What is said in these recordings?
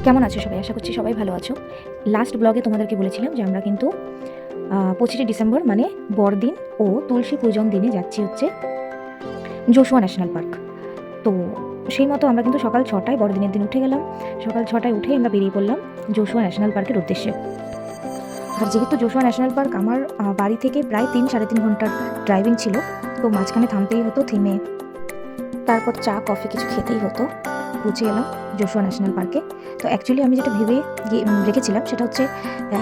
কেমন আছো সবাই? আশা করছি সবাই ভালো আছো। লাস্ট ব্লগে তোমাদেরকে বলেছিলাম যে আমরা কিন্তু 25শে ডিসেম্বর মানে বড়দিন ও তুলসী পূজন দিনে যাচ্ছি হচ্ছে জোশুয়া ন্যাশনাল পার্ক। তো সেই মতো আমরা কিন্তু সকাল 6টায় বড়দিনের দিন উঠে গেলাম। সকাল 6টায় উঠে আমরা বেরিয়ে পড়লাম জোশুয়া ন্যাশনাল পার্কের উদ্দেশ্যে। আর যেহেতু জোশুয়া ন্যাশনাল পার্ক আমার বাড়ি থেকে প্রায় 3-3.5 ঘন্টার ড্রাইভিং ছিল, তো মাঝখানে থামতেই হতো, থেমে তারপর চা কফি কিছু খেতেই হতো। পৌঁছে গেলাম জোশুয়া ন্যাশনাল পার্কে। তো অ্যাকচুয়ালি আমি যেটা ভেবে রেখেছিলাম সেটা হচ্ছে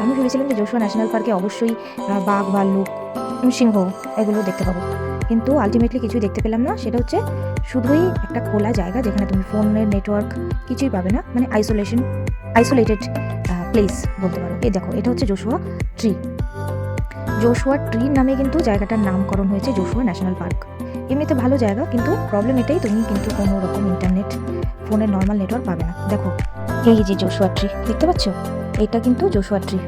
আমি ভেবেছিলাম যে জোশুয়া ন্যাশনাল পার্কে অবশ্যই বাঘ, ভাল্লুক, সিংহ এগুলো দেখতে পাবো, কিন্তু আলটিমেটলি কিছুই দেখতে পেলাম না। সেটা হচ্ছে শুধুই একটা খোলা জায়গা যেখানে তুমি ফোনের নেটওয়ার্ক কিছুই পাবে না, মানে আইসোলেটেড প্লেস বলতে পারো। এই দেখো, এটা হচ্ছে জোশুয়া ট্রি। জোশুয়া ট্রির নামে কিন্তু জায়গাটার নামকরণ হয়েছে জোশুয়া ন্যাশনাল পার্ক। এমনিতে ভালো জায়গা, কিন্তু প্রবলেম এটাই, তুমি কিন্তু কোনো রকম ইন্টারনেট, ফোনের নর্মাল নেটওয়ার্ক পাবে না। দেখো এই যে জোশুয়া ট্রি দেখতে পাচ্ছ, এটা কিন্তু জোশুয়া ট্রি।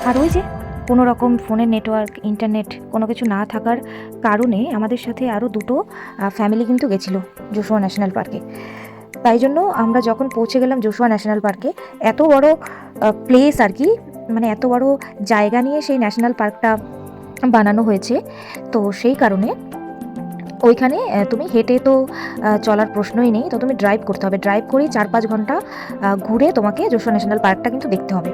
আর ওই যে কোনো রকম ফোনের নেটওয়ার্ক, ইন্টারনেট কোনো কিছু না থাকার কারণে আমাদের সাথে আরও দুটো ফ্যামিলি কিন্তু গেছিলো জোশুয়া ন্যাশনাল পার্কে। তাই জন্য আমরা যখন পৌঁছে গেলাম জোশুয়া ন্যাশনাল পার্কে, এত বড় প্লেস আর কি, মানে এত বড় জায়গা নিয়ে সেই ন্যাশনাল পার্কটা বানানো হয়েছে। তো সেই কারণে ওইখানে তুমি হেঁটে তো চলার প্রশ্নই নেই, তো তুমি ড্রাইভ করতে হবে। ড্রাইভ করেই 4-5 ঘন্টা ঘুরে তোমাকে জোশুয়া ন্যাশনাল পার্কটা কিন্তু দেখতে হবে।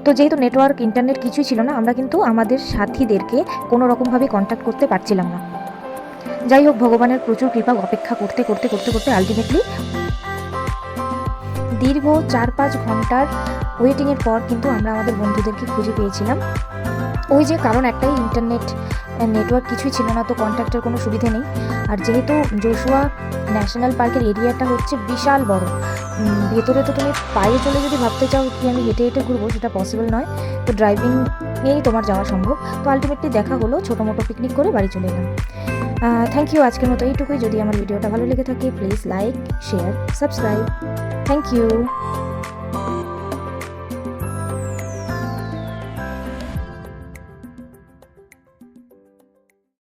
তো যেহেতু নেটওয়ার্ক, ইন্টারনেট কিছুই ছিল না, আমরা কিন্তু আমাদের সাথীদেরকে কোনো রকমভাবে কন্ট্যাক্ট করতে পারছিলাম না। যাই হোক, ভগবানের প্রচুর কৃপা, অপেক্ষা করতে করতে করতে করতে আলটিমেটলি দীর্ঘ 4-5 ঘন্টার ওয়েটিংয়ের পর কিন্তু আমরা আমাদের বন্ধুদেরকে খুঁজে পেয়েছিলাম। ওই যে কারণ একটাই, ইন্টারনেট নেটওয়ার্ক কিছুই ছিল না, তো কন্ট্যাক্টের কোনো সুবিধে নেই। আর যেহেতু জোশুয়া ন্যাশনাল পার্কের এরিয়াটা হচ্ছে বিশাল বড়, ভেতরে তো তুমি পায়ে চলে যদি ভাবতে চাও কি আমি হেঁটে হেঁটে ঘুরবো, সেটা পসিবল নয়। তো ড্রাইভিংয়েই তোমার যাওয়া সম্ভব। তো আলটিমেটলি দেখা হলো, ছোটো মোটো পিকনিক করে বাড়ি চলে এলাম। থ্যাংক ইউ, আজকের মতো এইটুকুই। যদি আমার ভিডিওটা ভালো লেগে থাকে please like, share, subscribe. Thank you.